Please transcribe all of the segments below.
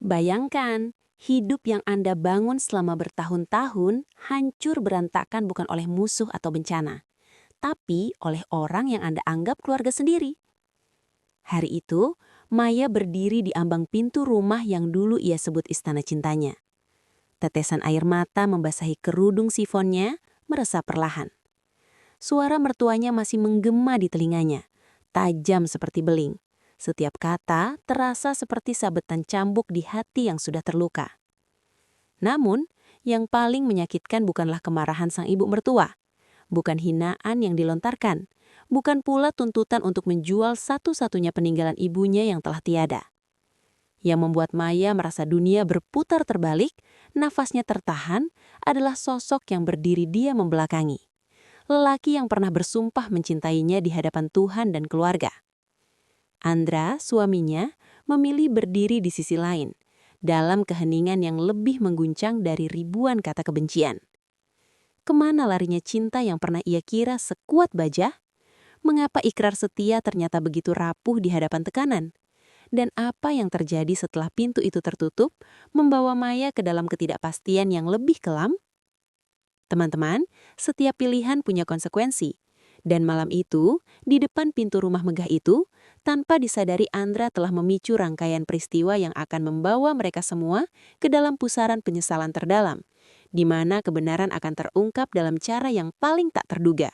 Bayangkan, hidup yang Anda bangun selama bertahun-tahun hancur berantakan bukan oleh musuh atau bencana, tapi oleh orang yang Anda anggap keluarga sendiri. Hari itu, Maya berdiri di ambang pintu rumah yang dulu ia sebut istana cintanya. Tetesan air mata membasahi kerudung sifonnya, meresap perlahan. Suara mertuanya masih menggema di telinganya, tajam seperti beling. Setiap kata terasa seperti sabetan cambuk di hati yang sudah terluka. Namun, yang paling menyakitkan bukanlah kemarahan sang ibu mertua, bukan hinaan yang dilontarkan, bukan pula tuntutan untuk menjual satu-satunya peninggalan ibunya yang telah tiada. Yang membuat Maya merasa dunia berputar terbalik, nafasnya tertahan, adalah sosok yang berdiri dia membelakangi. Lelaki yang pernah bersumpah mencintainya di hadapan Tuhan dan keluarga. Andra, suaminya, memilih berdiri di sisi lain, dalam keheningan yang lebih mengguncang dari ribuan kata kebencian. Kemana larinya cinta yang pernah ia kira sekuat baja? Mengapa ikrar setia ternyata begitu rapuh di hadapan tekanan? Dan apa yang terjadi setelah pintu itu tertutup, membawa Maya ke dalam ketidakpastian yang lebih kelam? Teman-teman, setiap pilihan punya konsekuensi. Dan malam itu, di depan pintu rumah megah itu, tanpa disadari Andra telah memicu rangkaian peristiwa yang akan membawa mereka semua ke dalam pusaran penyesalan terdalam, di mana kebenaran akan terungkap dalam cara yang paling tak terduga.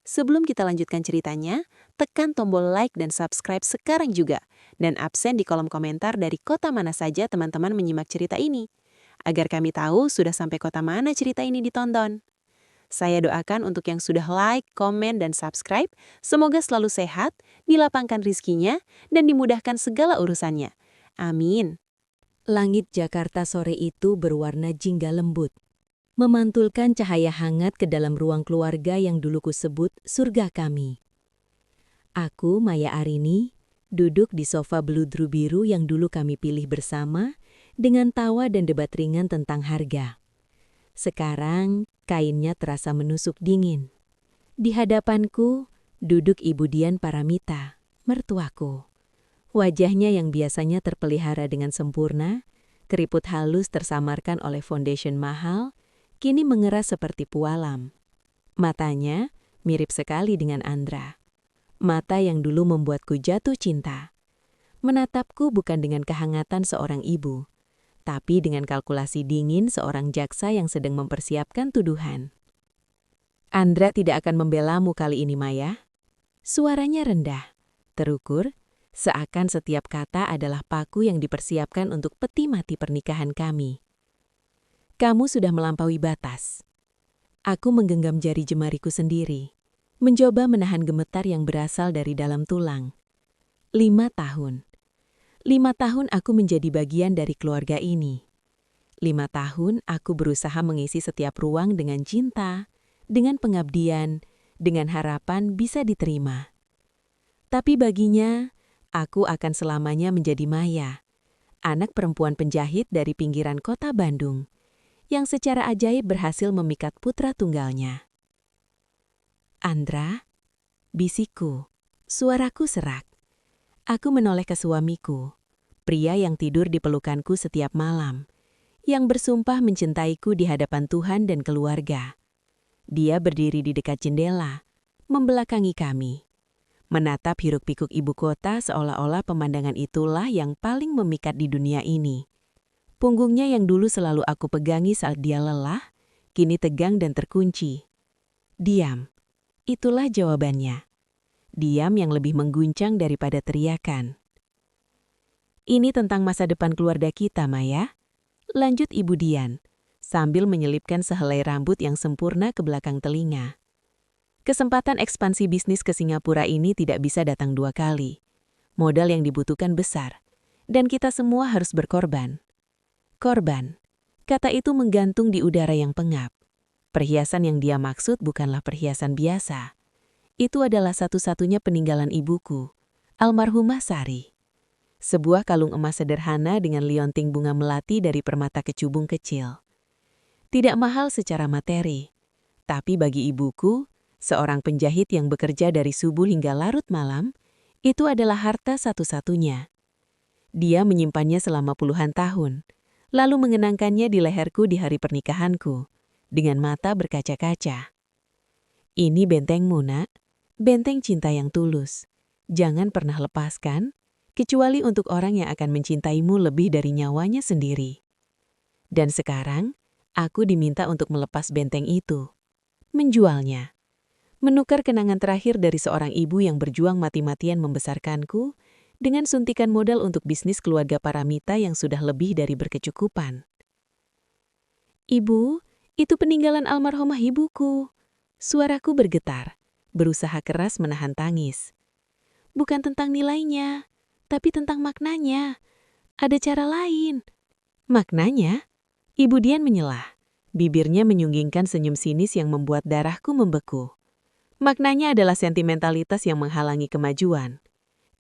Sebelum kita lanjutkan ceritanya, tekan tombol like dan subscribe sekarang juga, dan absen di kolom komentar dari kota mana saja teman-teman menyimak cerita ini, agar kami tahu sudah sampai kota mana cerita ini ditonton. Saya doakan untuk yang sudah like, komen, dan subscribe, semoga selalu sehat, dilapangkan rizkinya, dan dimudahkan segala urusannya. Amin. Langit Jakarta sore itu berwarna jingga lembut, memantulkan cahaya hangat ke dalam ruang keluarga yang dulu kusebut surga kami. Aku, Maya Arini, duduk di sofa beludru biru yang dulu kami pilih bersama, dengan tawa dan debat ringan tentang harga. Sekarang, kainnya terasa menusuk dingin. Di hadapanku, duduk Ibu Dian Paramita, mertuaku. Wajahnya yang biasanya terpelihara dengan sempurna, keriput halus tersamarkan oleh foundation mahal, kini mengeras seperti pualam. Matanya mirip sekali dengan Andra. Mata yang dulu membuatku jatuh cinta. Menatapku bukan dengan kehangatan seorang ibu, tapi dengan kalkulasi dingin seorang jaksa yang sedang mempersiapkan tuduhan. Andra tidak akan membelamu kali ini, Maya. Suaranya rendah, terukur, seakan setiap kata adalah paku yang dipersiapkan untuk peti mati pernikahan kami. Kamu sudah melampaui batas. Aku menggenggam jari jemariku sendiri, mencoba menahan gemetar yang berasal dari dalam tulang. 5 tahun. 5 tahun aku menjadi bagian dari keluarga ini. 5 tahun aku berusaha mengisi setiap ruang dengan cinta, dengan pengabdian, dengan harapan bisa diterima. Tapi baginya, aku akan selamanya menjadi Maya, anak perempuan penjahit dari pinggiran kota Bandung, yang secara ajaib berhasil memikat putra tunggalnya. Andra, bisikku, suaraku serak. Aku menoleh ke suamiku, pria yang tidur di pelukanku setiap malam, yang bersumpah mencintaiku di hadapan Tuhan dan keluarga. Dia berdiri di dekat jendela, membelakangi kami, menatap hiruk-pikuk ibu kota seolah-olah pemandangan itulah yang paling memikat di dunia ini. Punggungnya yang dulu selalu aku pegangi saat dia lelah, kini tegang dan terkunci. Diam, itulah jawabannya. Diam yang lebih mengguncang daripada teriakan. Ini tentang masa depan keluarga kita, Maya. Lanjut Ibu Dian, sambil menyelipkan sehelai rambut yang sempurna ke belakang telinga. Kesempatan ekspansi bisnis ke Singapura ini tidak bisa datang 2 kali. Modal yang dibutuhkan besar, dan kita semua harus berkorban. Korban, kata itu menggantung di udara yang pengap. Perhiasan yang dia maksud bukanlah perhiasan biasa. Itu adalah satu-satunya peninggalan ibuku, almarhumah Sari. Sebuah kalung emas sederhana dengan lionting bunga melati dari permata kecubung kecil. Tidak mahal secara materi, tapi bagi ibuku, seorang penjahit yang bekerja dari subuh hingga larut malam, itu adalah harta satu-satunya. Dia menyimpannya selama puluhan tahun, lalu mengenangkannya di leherku di hari pernikahanku, dengan mata berkaca-kaca. Ini bentengmu, Nak. Benteng cinta yang tulus. Jangan pernah lepaskan, kecuali untuk orang yang akan mencintaimu lebih dari nyawanya sendiri. Dan sekarang, aku diminta untuk melepas benteng itu. Menjualnya. Menukar kenangan terakhir dari seorang ibu yang berjuang mati-matian membesarkanku dengan suntikan modal untuk bisnis keluarga Paramita yang sudah lebih dari berkecukupan. Ibu, itu peninggalan almarhumah ibuku. Suaraku bergetar, berusaha keras menahan tangis. Bukan tentang nilainya, tapi tentang maknanya. Ada cara lain. Maknanya? Ibu Dian menyelah. Bibirnya menyunggingkan senyum sinis yang membuat darahku membeku. Maknanya adalah sentimentalitas yang menghalangi kemajuan.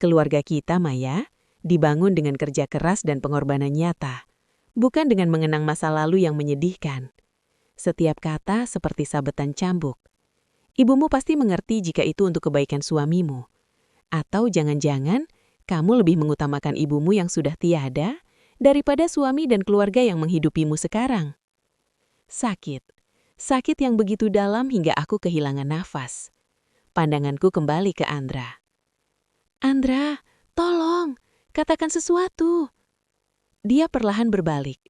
Keluarga kita, Maya, dibangun dengan kerja keras dan pengorbanan nyata, bukan dengan mengenang masa lalu yang menyedihkan. Setiap kata seperti sabetan cambuk. Ibumu pasti mengerti jika itu untuk kebaikan suamimu. Atau jangan-jangan kamu lebih mengutamakan ibumu yang sudah tiada daripada suami dan keluarga yang menghidupimu sekarang. Sakit. Sakit yang begitu dalam hingga aku kehilangan nafas. Pandanganku kembali ke Andra. Andra, tolong, katakan sesuatu. Dia perlahan berbalik.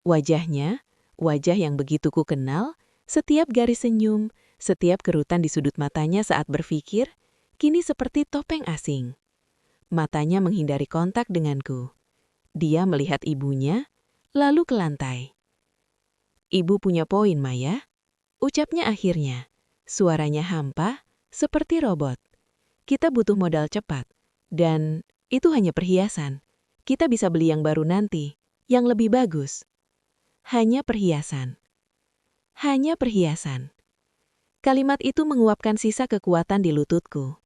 Wajahnya, wajah yang begitu ku kenal, setiap garis senyum, setiap kerutan di sudut matanya saat berpikir, kini seperti topeng asing. Matanya menghindari kontak denganku. Dia melihat ibunya, lalu ke lantai. Ibu punya poin, Maya. Ucapnya akhirnya. Suaranya hampa, seperti robot. Kita butuh modal cepat. Dan itu hanya perhiasan. Kita bisa beli yang baru nanti, yang lebih bagus. Hanya perhiasan. Hanya perhiasan. Kalimat itu menguapkan sisa kekuatan di lututku.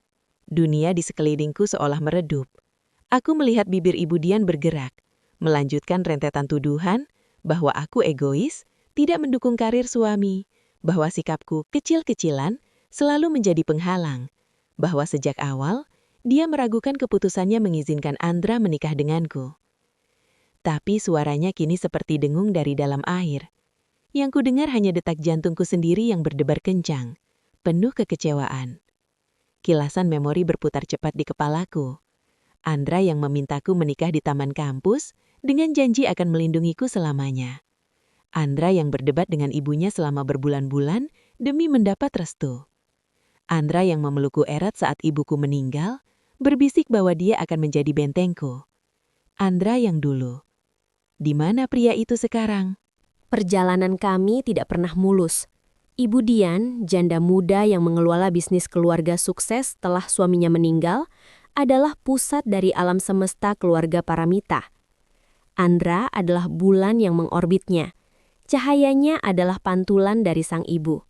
Dunia di sekelilingku seolah meredup. Aku melihat bibir Ibu Dian bergerak, melanjutkan rentetan tuduhan bahwa aku egois, tidak mendukung karir suami, bahwa sikapku kecil-kecilan selalu menjadi penghalang, bahwa sejak awal dia meragukan keputusannya mengizinkan Andra menikah denganku. Tapi suaranya kini seperti dengung dari dalam air. Yang kudengar hanya detak jantungku sendiri yang berdebar kencang, penuh kekecewaan. Kilasan memori berputar cepat di kepalaku. Andra yang memintaku menikah di taman kampus dengan janji akan melindungiku selamanya. Andra yang berdebat dengan ibunya selama berbulan-bulan demi mendapat restu. Andra yang memelukku erat saat ibuku meninggal, berbisik bahwa dia akan menjadi bentengku. Andra yang dulu. Di mana pria itu sekarang? Perjalanan kami tidak pernah mulus. Ibu Dian, janda muda yang mengelola bisnis keluarga sukses setelah suaminya meninggal, adalah pusat dari alam semesta keluarga Paramita. Andra adalah bulan yang mengorbitnya. Cahayanya adalah pantulan dari sang ibu.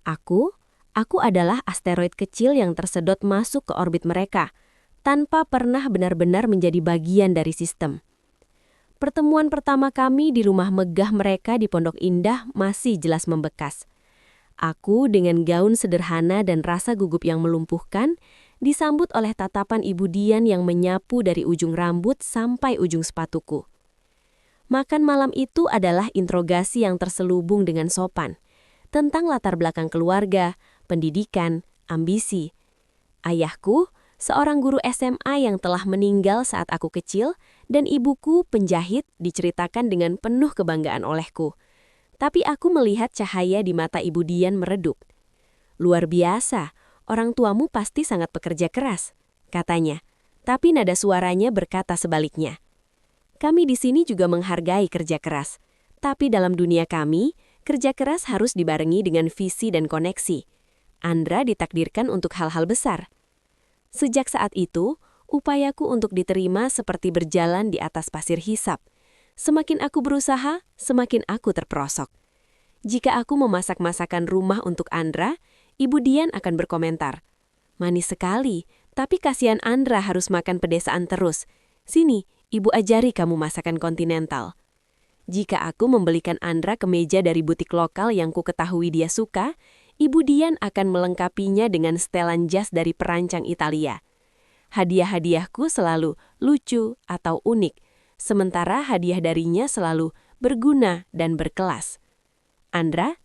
Aku adalah asteroid kecil yang tersedot masuk ke orbit mereka, tanpa pernah benar-benar menjadi bagian dari sistem. Pertemuan pertama kami di rumah megah mereka di Pondok Indah masih jelas membekas. Aku dengan gaun sederhana dan rasa gugup yang melumpuhkan, disambut oleh tatapan Ibu Dian yang menyapu dari ujung rambut sampai ujung sepatuku. Makan malam itu adalah interogasi yang terselubung dengan sopan, tentang latar belakang keluarga, pendidikan, ambisi. Ayahku, seorang guru SMA yang telah meninggal saat aku kecil, dan ibuku, penjahit, diceritakan dengan penuh kebanggaan olehku. Tapi aku melihat cahaya di mata Ibu Dian meredup. Luar biasa, orang tuamu pasti sangat pekerja keras, katanya. Tapi nada suaranya berkata sebaliknya. Kami di sini juga menghargai kerja keras. Tapi dalam dunia kami, kerja keras harus dibarengi dengan visi dan koneksi. Andra ditakdirkan untuk hal-hal besar. Sejak saat itu, upayaku untuk diterima seperti berjalan di atas pasir hisap. Semakin aku berusaha, semakin aku terperosok. Jika aku memasak masakan rumah untuk Andra, Ibu Dian akan berkomentar, "Manis sekali, tapi kasihan Andra harus makan pedesaan terus. Sini, Ibu ajari kamu masakan kontinental." Jika aku membelikan Andra kemeja dari butik lokal yang ku ketahui dia suka, Ibu Dian akan melengkapinya dengan setelan jas dari perancang Italia. Hadiah-hadiahku selalu lucu atau unik, sementara hadiah darinya selalu berguna dan berkelas. Andra,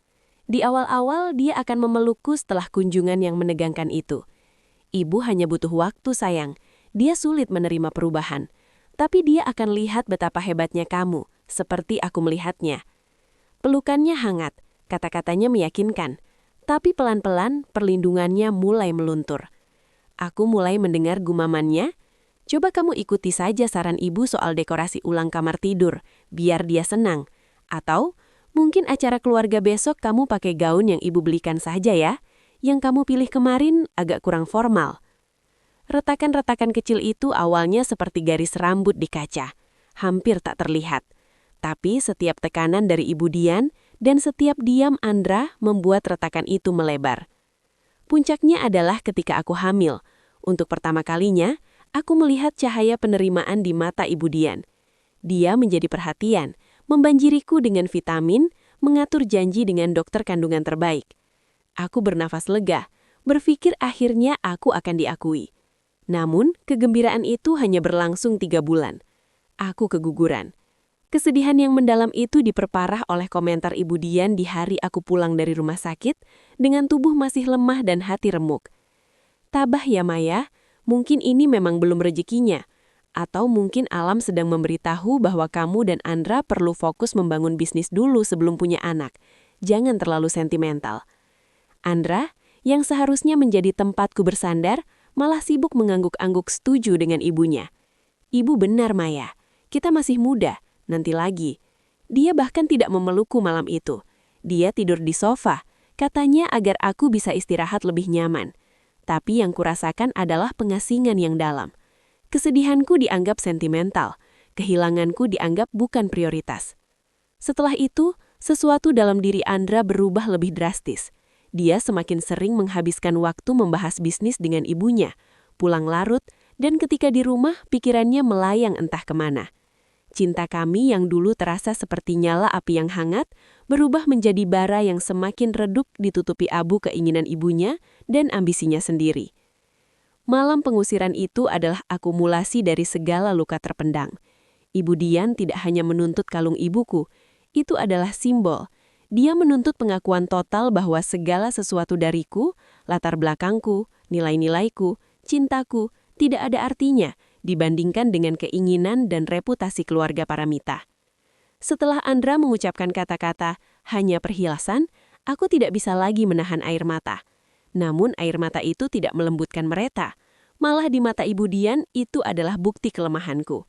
di awal-awal dia akan memelukku setelah kunjungan yang menegangkan itu. Ibu hanya butuh waktu, sayang. Dia sulit menerima perubahan. Tapi dia akan lihat betapa hebatnya kamu, seperti aku melihatnya. Pelukannya hangat, kata-katanya meyakinkan. Tapi pelan-pelan perlindungannya mulai meluntur. Aku mulai mendengar gumamannya. Coba kamu ikuti saja saran ibu soal dekorasi ulang kamar tidur, biar dia senang. Atau mungkin acara keluarga besok kamu pakai gaun yang ibu belikan saja ya. Yang kamu pilih kemarin agak kurang formal. Retakan-retakan kecil itu awalnya seperti garis rambut di kaca. Hampir tak terlihat. Tapi setiap tekanan dari Ibu Dian dan setiap diam Andra membuat retakan itu melebar. Puncaknya adalah ketika aku hamil. Untuk pertama kalinya, aku melihat cahaya penerimaan di mata Ibu Dian. Dia menjadi perhatian, membanjiriku dengan vitamin, mengatur janji dengan dokter kandungan terbaik. Aku bernafas lega, berpikir akhirnya aku akan diakui. Namun, kegembiraan itu hanya berlangsung 3 bulan. Aku keguguran. Kesedihan yang mendalam itu diperparah oleh komentar Ibu Dian di hari aku pulang dari rumah sakit dengan tubuh masih lemah dan hati remuk. Tabah ya Maya, mungkin ini memang belum rezekinya. Atau mungkin alam sedang memberitahu bahwa kamu dan Andra perlu fokus membangun bisnis dulu sebelum punya anak. Jangan terlalu sentimental. Andra, yang seharusnya menjadi tempatku bersandar, malah sibuk mengangguk-angguk setuju dengan ibunya. Ibu benar Maya, kita masih muda. Nanti lagi. Dia bahkan tidak memelukku malam itu. Dia tidur di sofa, katanya agar aku bisa istirahat lebih nyaman. Tapi yang kurasakan adalah pengasingan yang dalam. Kesedihanku dianggap sentimental, kehilanganku dianggap bukan prioritas. Setelah itu, sesuatu dalam diri Andra berubah lebih drastis. Dia semakin sering menghabiskan waktu membahas bisnis dengan ibunya, pulang larut, dan ketika di rumah pikirannya melayang entah kemana. Cinta kami yang dulu terasa seperti nyala api yang hangat, berubah menjadi bara yang semakin redup ditutupi abu keinginan ibunya dan ambisinya sendiri. Malam pengusiran itu adalah akumulasi dari segala luka terpendam. Ibu Dian tidak hanya menuntut kalung ibuku, itu adalah simbol. Dia menuntut pengakuan total bahwa segala sesuatu dariku, latar belakangku, nilai-nilaiku, cintaku, tidak ada artinya dibandingkan dengan keinginan dan reputasi keluarga Paramita. Setelah Andra mengucapkan kata-kata hanya perhiasan, aku tidak bisa lagi menahan air mata. Namun air mata itu tidak melembutkan mereka. Malah di mata Ibu Dian itu adalah bukti kelemahanku.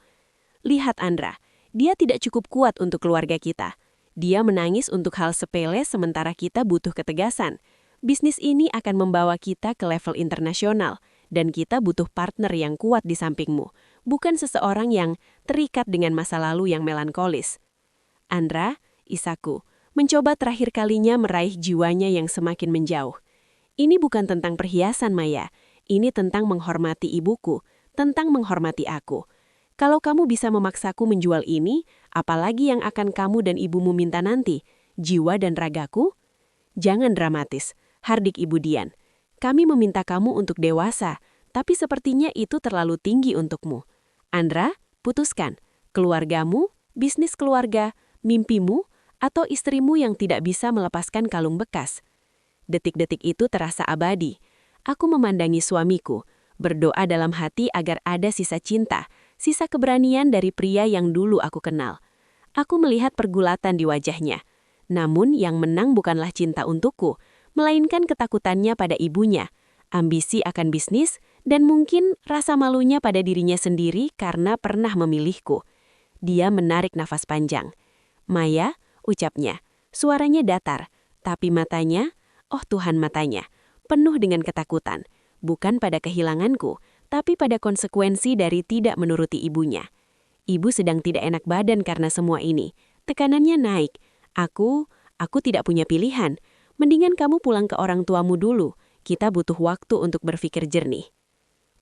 Lihat Andra, dia tidak cukup kuat untuk keluarga kita. Dia menangis untuk hal sepele sementara kita butuh ketegasan. Bisnis ini akan membawa kita ke level internasional. Dan kita butuh partner yang kuat di sampingmu, bukan seseorang yang terikat dengan masa lalu yang melankolis. Andra, Isaku, mencoba terakhir kalinya meraih jiwanya yang semakin menjauh. Ini bukan tentang perhiasan, Maya. Ini tentang menghormati ibuku, tentang menghormati aku. Kalau kamu bisa memaksaku menjual ini, apalagi yang akan kamu dan ibumu minta nanti? Jiwa dan ragaku? Jangan dramatis, hardik Ibu Dian. Kami meminta kamu untuk dewasa, tapi sepertinya itu terlalu tinggi untukmu. Andra, putuskan. Keluargamu, bisnis keluarga, mimpimu, atau istrimu yang tidak bisa melepaskan kalung bekas. Detik-detik itu terasa abadi. Aku memandangi suamiku, berdoa dalam hati agar ada sisa cinta, sisa keberanian dari pria yang dulu aku kenal. Aku melihat pergulatan di wajahnya. Namun yang menang bukanlah cinta untukku, melainkan ketakutannya pada ibunya, ambisi akan bisnis, dan mungkin rasa malunya pada dirinya sendiri karena pernah memilihku. Dia menarik nafas panjang. Maya, ucapnya, suaranya datar, tapi matanya, oh Tuhan matanya, penuh dengan ketakutan, bukan pada kehilanganku, tapi pada konsekuensi dari tidak menuruti ibunya. Ibu sedang tidak enak badan karena semua ini. Tekanannya naik. Aku tidak punya pilihan. Mendingan kamu pulang ke orang tuamu dulu. Kita butuh waktu untuk berpikir jernih.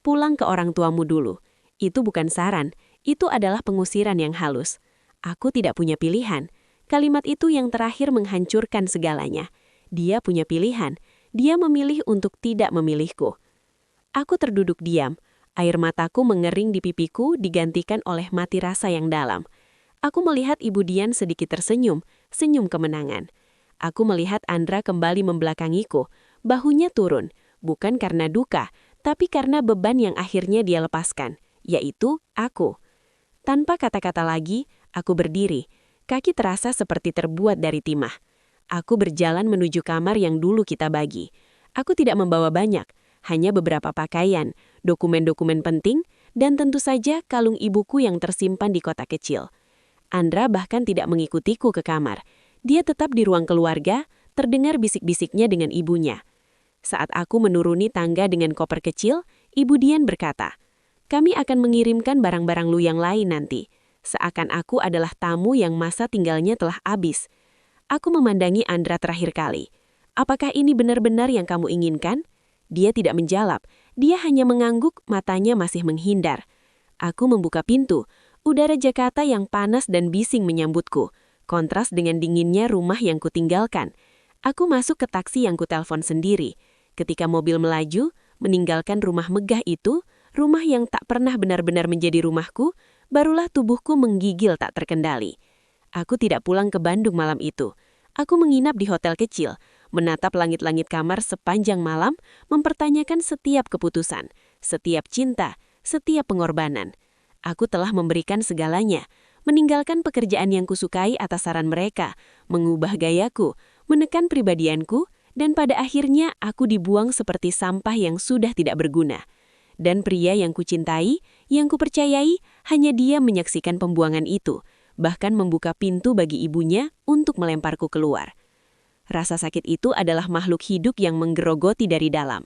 Pulang ke orang tuamu dulu. Itu bukan saran. Itu adalah pengusiran yang halus. Aku tidak punya pilihan. Kalimat itu yang terakhir menghancurkan segalanya. Dia punya pilihan. Dia memilih untuk tidak memilihku. Aku terduduk diam. Air mataku mengering di pipiku digantikan oleh mati rasa yang dalam. Aku melihat Ibu Dian sedikit tersenyum, senyum kemenangan. Aku melihat Andra kembali membelakangiku, bahunya turun, bukan karena duka, tapi karena beban yang akhirnya dia lepaskan, yaitu aku. Tanpa kata-kata lagi, aku berdiri. Kaki terasa seperti terbuat dari timah. Aku berjalan menuju kamar yang dulu kita bagi. Aku tidak membawa banyak, hanya beberapa pakaian, dokumen-dokumen penting, dan tentu saja kalung ibuku yang tersimpan di kotak kecil. Andra bahkan tidak mengikutiku ke kamar. Dia tetap di ruang keluarga, terdengar bisik-bisiknya dengan ibunya. Saat aku menuruni tangga dengan koper kecil, Ibu Dian berkata, "Kami akan mengirimkan barang-barang lu yang lain nanti. Seakan aku adalah tamu yang masa tinggalnya telah habis." Aku memandangi Andra terakhir kali. "Apakah ini benar-benar yang kamu inginkan?" Dia tidak menjawab. Dia hanya mengangguk, matanya masih menghindar. Aku membuka pintu. Udara Jakarta yang panas dan bising menyambutku, kontras dengan dinginnya rumah yang kutinggalkan. Aku masuk ke taksi yang kutelpon sendiri. Ketika mobil melaju, meninggalkan rumah megah itu, rumah yang tak pernah benar-benar menjadi rumahku, barulah tubuhku menggigil tak terkendali. Aku tidak pulang ke Bandung malam itu. Aku menginap di hotel kecil, menatap langit-langit kamar sepanjang malam, mempertanyakan setiap keputusan, setiap cinta, setiap pengorbanan. Aku telah memberikan segalanya, meninggalkan pekerjaan yang kusukai atas saran mereka, mengubah gayaku, menekan pribadianku, dan pada akhirnya aku dibuang seperti sampah yang sudah tidak berguna. Dan pria yang kucintai, yang kupercayai, hanya dia menyaksikan pembuangan itu, bahkan membuka pintu bagi ibunya untuk melemparku keluar. Rasa sakit itu adalah makhluk hidup yang menggerogoti dari dalam.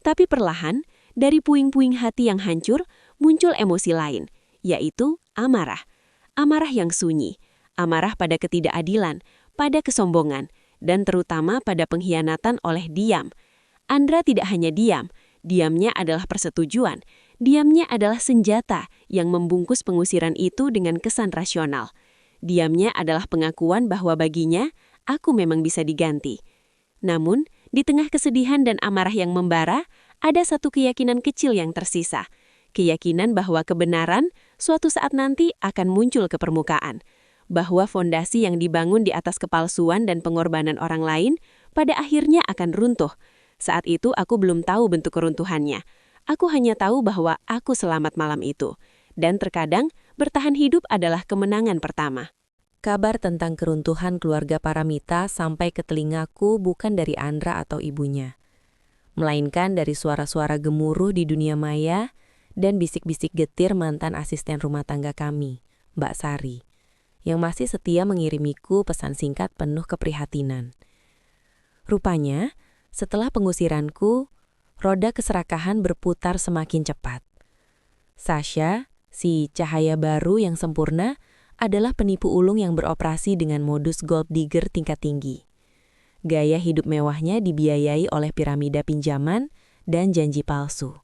Tapi perlahan, dari puing-puing hati yang hancur, muncul emosi lain, yaitu amarah. Amarah yang sunyi, amarah pada ketidakadilan, pada kesombongan, dan terutama pada pengkhianatan oleh diam. Andra tidak hanya diam, diamnya adalah persetujuan. Diamnya adalah senjata yang membungkus pengusiran itu dengan kesan rasional. Diamnya adalah pengakuan bahwa baginya, aku memang bisa diganti. Namun, di tengah kesedihan dan amarah yang membara, ada satu keyakinan kecil yang tersisa. Keyakinan bahwa kebenaran suatu saat nanti akan muncul ke permukaan. Bahwa fondasi yang dibangun di atas kepalsuan dan pengorbanan orang lain pada akhirnya akan runtuh. Saat itu aku belum tahu bentuk keruntuhannya. Aku hanya tahu bahwa aku selamat malam itu. Dan terkadang bertahan hidup adalah kemenangan pertama. Kabar tentang keruntuhan keluarga Paramita sampai ke telingaku bukan dari Andra atau ibunya, melainkan dari suara-suara gemuruh di dunia maya dan bisik-bisik getir mantan asisten rumah tangga kami, Mbak Sari, yang masih setia mengirimiku pesan singkat penuh keprihatinan. Rupanya, setelah pengusiranku, roda keserakahan berputar semakin cepat. Sasha, si cahaya baru yang sempurna, adalah penipu ulung yang beroperasi dengan modus gold digger tingkat tinggi. Gaya hidup mewahnya dibiayai oleh piramida pinjaman dan janji palsu.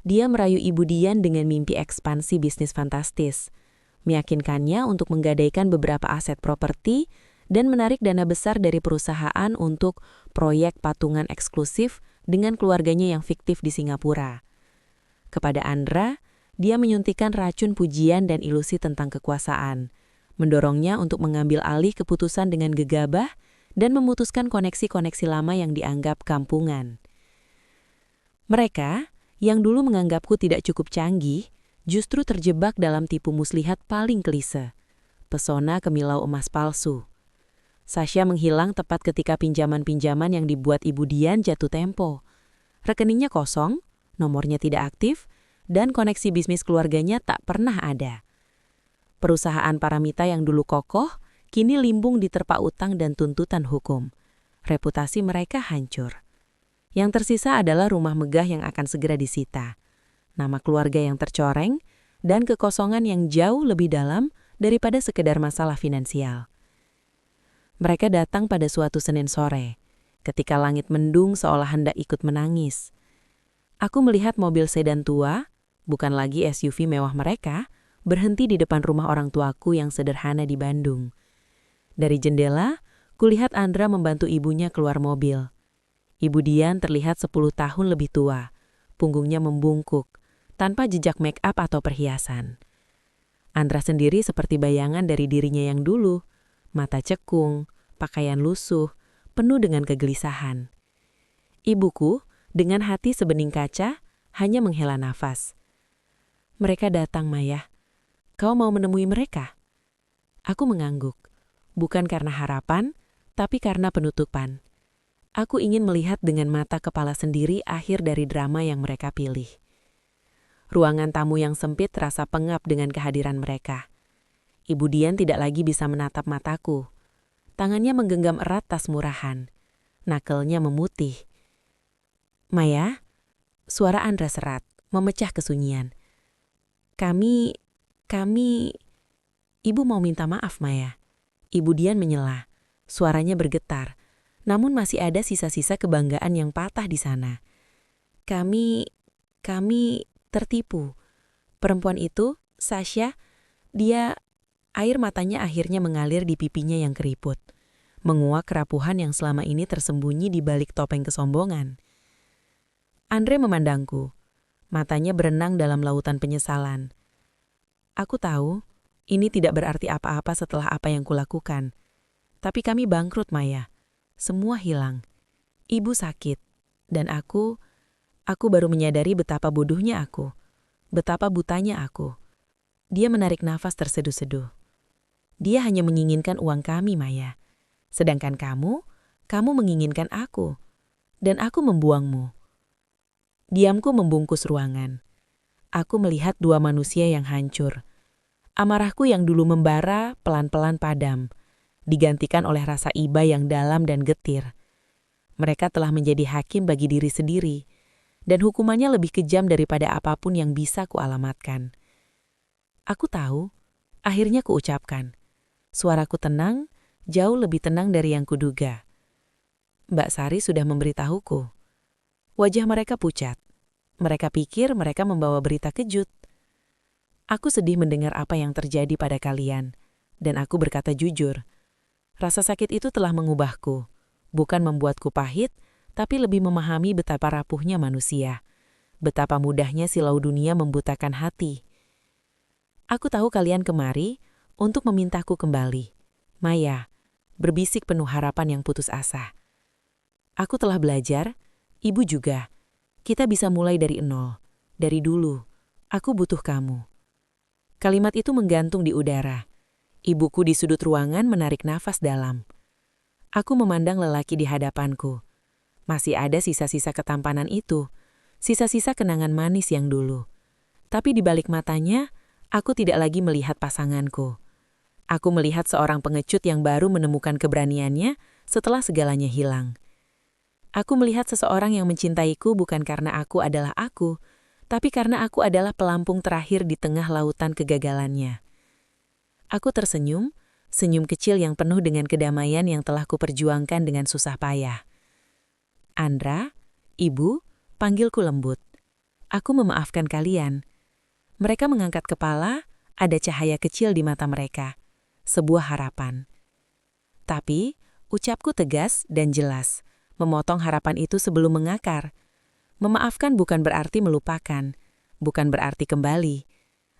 Dia merayu Ibu Dian dengan mimpi ekspansi bisnis fantastis, meyakinkannya untuk menggadaikan beberapa aset properti dan menarik dana besar dari perusahaan untuk proyek patungan eksklusif dengan keluarganya yang fiktif di Singapura. Kepada Andra, dia menyuntikkan racun pujian dan ilusi tentang kekuasaan, mendorongnya untuk mengambil alih keputusan dengan gegabah dan memutuskan koneksi-koneksi lama yang dianggap kampungan. Mereka, yang dulu menganggapku tidak cukup canggih, justru terjebak dalam tipu muslihat paling klise, pesona kemilau emas palsu. Sasha menghilang tepat ketika pinjaman-pinjaman yang dibuat Ibu Dian jatuh tempo. Rekeningnya kosong, nomornya tidak aktif, dan koneksi bisnis keluarganya tak pernah ada. Perusahaan Paramita yang dulu kokoh, kini limbung diterpa utang dan tuntutan hukum. Reputasi mereka hancur. Yang tersisa adalah rumah megah yang akan segera disita, nama keluarga yang tercoreng, dan kekosongan yang jauh lebih dalam daripada sekedar masalah finansial. Mereka datang pada suatu Senin sore, ketika langit mendung seolah hendak ikut menangis. Aku melihat mobil sedan tua, bukan lagi SUV mewah mereka, berhenti di depan rumah orang tuaku yang sederhana di Bandung. Dari jendela, kulihat Andra membantu ibunya keluar mobil. Ibu Dian terlihat 10 tahun lebih tua, punggungnya membungkuk, tanpa jejak make up atau perhiasan. Andra sendiri seperti bayangan dari dirinya yang dulu, mata cekung, pakaian lusuh, penuh dengan kegelisahan. Ibuku, dengan hati sebening kaca, hanya menghela nafas. Mereka datang, Maya. Kau mau menemui mereka? Aku mengangguk, bukan karena harapan, tapi karena penutupan. Aku ingin melihat dengan mata kepala sendiri akhir dari drama yang mereka pilih. Ruangan tamu yang sempit terasa pengap dengan kehadiran mereka. Ibu Dian tidak lagi bisa menatap mataku. Tangannya menggenggam erat tas murahan. Nakelnya memutih. Maya, suara Andra serat, memecah kesunyian. Kami... Ibu mau minta maaf, Maya. Ibu Dian menyela. Suaranya bergetar. Namun masih ada sisa-sisa kebanggaan yang patah di sana. Kami tertipu. Perempuan itu, Sasha, air matanya akhirnya mengalir di pipinya yang keriput. Menguak kerapuhan yang selama ini tersembunyi di balik topeng kesombongan. Andre memandangku. Matanya berenang dalam lautan penyesalan. Aku tahu, ini tidak berarti apa-apa setelah apa yang kulakukan. Tapi kami bangkrut, Maya. Semua hilang. Ibu sakit. Dan aku baru menyadari betapa bodohnya aku. Betapa butanya aku. Dia menarik nafas terseduh-seduh. Dia hanya menginginkan uang kami, Maya. Sedangkan kamu menginginkan aku. Dan aku membuangmu. Diamku membungkus ruangan. Aku melihat dua manusia yang hancur. Amarahku yang dulu membara pelan-pelan padam, digantikan oleh rasa iba yang dalam dan getir. Mereka telah menjadi hakim bagi diri sendiri, dan hukumannya lebih kejam daripada apapun yang bisa kualamatkan. Aku tahu, akhirnya kuucapkan. Suaraku tenang, jauh lebih tenang dari yang kuduga. Mbak Sari sudah memberitahuku. Wajah mereka pucat. Mereka pikir mereka membawa berita kejut. Aku sedih mendengar apa yang terjadi pada kalian, dan aku berkata jujur. Rasa sakit itu telah mengubahku, bukan membuatku pahit, tapi lebih memahami betapa rapuhnya manusia, betapa mudahnya silau dunia membutakan hati. Aku tahu kalian kemari untuk memintaku kembali. Maya, berbisik penuh harapan yang putus asa. Aku telah belajar, ibu juga. Kita bisa mulai dari nol, dari dulu. Aku butuh kamu. Kalimat itu menggantung di udara. Ibuku di sudut ruangan menarik nafas dalam. Aku memandang lelaki di hadapanku. Masih ada sisa-sisa ketampanan itu, sisa-sisa kenangan manis yang dulu. Tapi di balik matanya, aku tidak lagi melihat pasanganku. Aku melihat seorang pengecut yang baru menemukan keberaniannya setelah segalanya hilang. Aku melihat seseorang yang mencintaiku bukan karena aku adalah aku, tapi karena aku adalah pelampung terakhir di tengah lautan kegagalannya. Aku tersenyum, senyum kecil yang penuh dengan kedamaian yang telah kuperjuangkan dengan susah payah. Andra, ibu, panggilku lembut. Aku memaafkan kalian. Mereka mengangkat kepala, ada cahaya kecil di mata mereka. Sebuah harapan. Tapi, ucapku tegas dan jelas, memotong harapan itu sebelum mengakar. Memaafkan bukan berarti melupakan, bukan berarti kembali.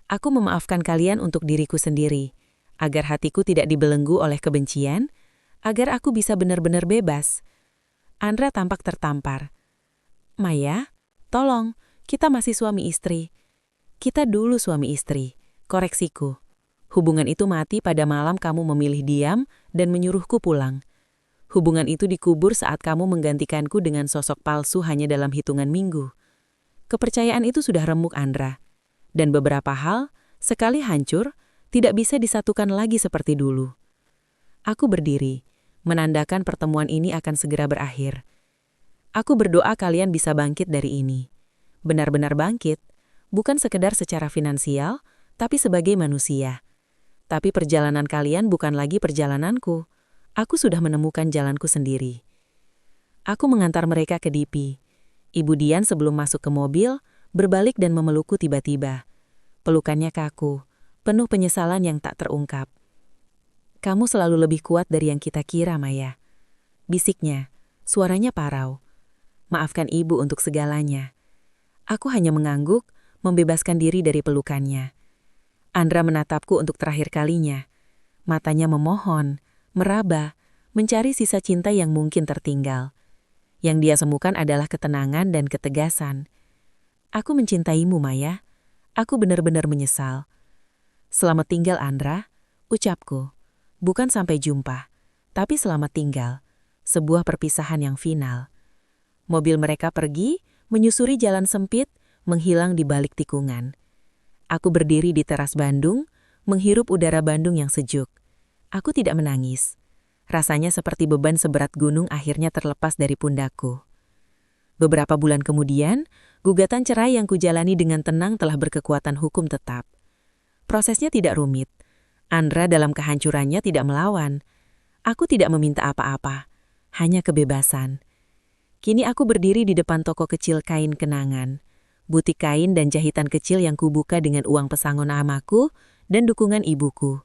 Aku memaafkan kalian untuk diriku sendiri, agar hatiku tidak dibelenggu oleh kebencian, agar aku bisa benar-benar bebas. Andra tampak tertampar. Maya, tolong, kita masih suami istri. Kita dulu suami istri, koreksiku. Hubungan itu mati pada malam kamu memilih diam dan menyuruhku pulang. Hubungan itu dikubur saat kamu menggantikanku dengan sosok palsu hanya dalam hitungan minggu. Kepercayaan itu sudah remuk, Andra. Dan beberapa hal, sekali hancur, tidak bisa disatukan lagi seperti dulu. Aku berdiri, menandakan pertemuan ini akan segera berakhir. Aku berdoa kalian bisa bangkit dari ini. Benar-benar bangkit, bukan sekedar secara finansial, tapi sebagai manusia. Tapi perjalanan kalian bukan lagi perjalananku. Aku sudah menemukan jalanku sendiri. Aku mengantar mereka ke Dipi. Ibu Dian sebelum masuk ke mobil, berbalik dan memelukku tiba-tiba. Pelukannya kaku, penuh penyesalan yang tak terungkap. Kamu selalu lebih kuat dari yang kita kira, Maya. Bisiknya, suaranya parau. Maafkan ibu untuk segalanya. Aku hanya mengangguk, membebaskan diri dari pelukannya. Andra menatapku untuk terakhir kalinya. Matanya memohon, meraba, mencari sisa cinta yang mungkin tertinggal. Yang dia semukan adalah ketenangan dan ketegasan. Aku mencintaimu, Maya. Aku benar-benar menyesal. Selamat tinggal, Andra, ucapku. Bukan sampai jumpa, tapi selamat tinggal. Sebuah perpisahan yang final. Mobil mereka pergi, menyusuri jalan sempit, menghilang di balik tikungan. Aku berdiri di teras Bandung, menghirup udara Bandung yang sejuk. Aku tidak menangis. Rasanya seperti beban seberat gunung akhirnya terlepas dari pundakku. Beberapa bulan kemudian, gugatan cerai yang kujalani dengan tenang telah berkekuatan hukum tetap. Prosesnya tidak rumit. Andra dalam kehancurannya tidak melawan. Aku tidak meminta apa-apa, hanya kebebasan. Kini aku berdiri di depan toko kecil kain kenangan. Butik kain dan jahitan kecil yang kubuka dengan uang pesangon amaku dan dukungan ibuku.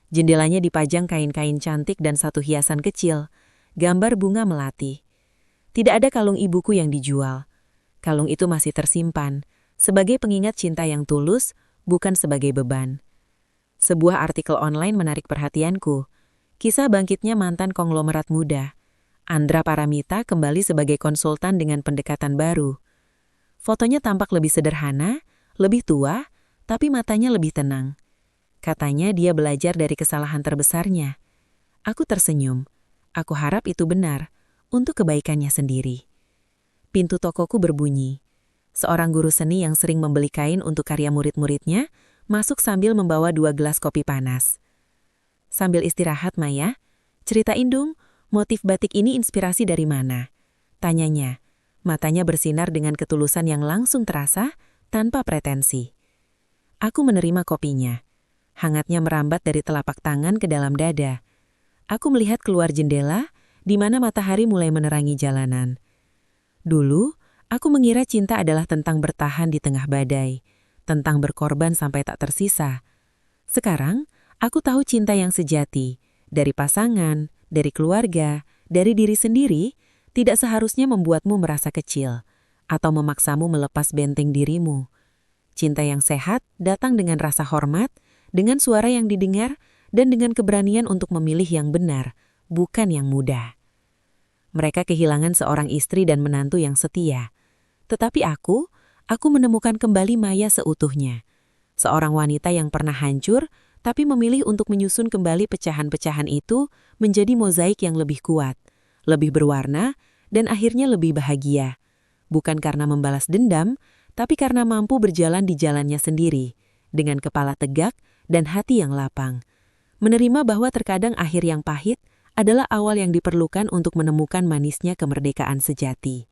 Jendelanya dipajang kain-kain cantik dan satu hiasan kecil, gambar bunga melati. Tidak ada kalung ibuku yang dijual. Kalung itu masih tersimpan, sebagai pengingat cinta yang tulus, bukan sebagai beban. Sebuah artikel online menarik perhatianku. Kisah bangkitnya mantan konglomerat muda. Andra Paramita kembali sebagai konsultan dengan pendekatan baru. Fotonya tampak lebih sederhana, lebih tua, tapi matanya lebih tenang. Katanya dia belajar dari kesalahan terbesarnya. Aku tersenyum. Aku harap itu benar, untuk kebaikannya sendiri. Pintu tokoku berbunyi. Seorang guru seni yang sering membeli kain untuk karya murid-muridnya, masuk sambil membawa 2 gelas kopi panas. Sambil istirahat, Maya, ceritain dong, motif batik ini inspirasi dari mana? Tanyanya. Matanya bersinar dengan ketulusan yang langsung terasa, tanpa pretensi. Aku menerima kopinya. Hangatnya merambat dari telapak tangan ke dalam dada. Aku melihat keluar jendela, di mana matahari mulai menerangi jalanan. Dulu, aku mengira cinta adalah tentang bertahan di tengah badai, tentang berkorban sampai tak tersisa. Sekarang, aku tahu cinta yang sejati, dari pasangan, dari keluarga, dari diri sendiri, tidak seharusnya membuatmu merasa kecil, atau memaksamu melepas benteng dirimu. Cinta yang sehat datang dengan rasa hormat, dengan suara yang didengar, dan dengan keberanian untuk memilih yang benar, bukan yang mudah. Mereka kehilangan seorang istri dan menantu yang setia. Tetapi aku menemukan kembali Maya seutuhnya. Seorang wanita yang pernah hancur, tapi memilih untuk menyusun kembali pecahan-pecahan itu menjadi mozaik yang lebih kuat, lebih berwarna, dan akhirnya lebih bahagia. Bukan karena membalas dendam, tapi karena mampu berjalan di jalannya sendiri, dengan kepala tegak dan hati yang lapang. Menerima bahwa terkadang akhir yang pahit adalah awal yang diperlukan untuk menemukan manisnya kemerdekaan sejati.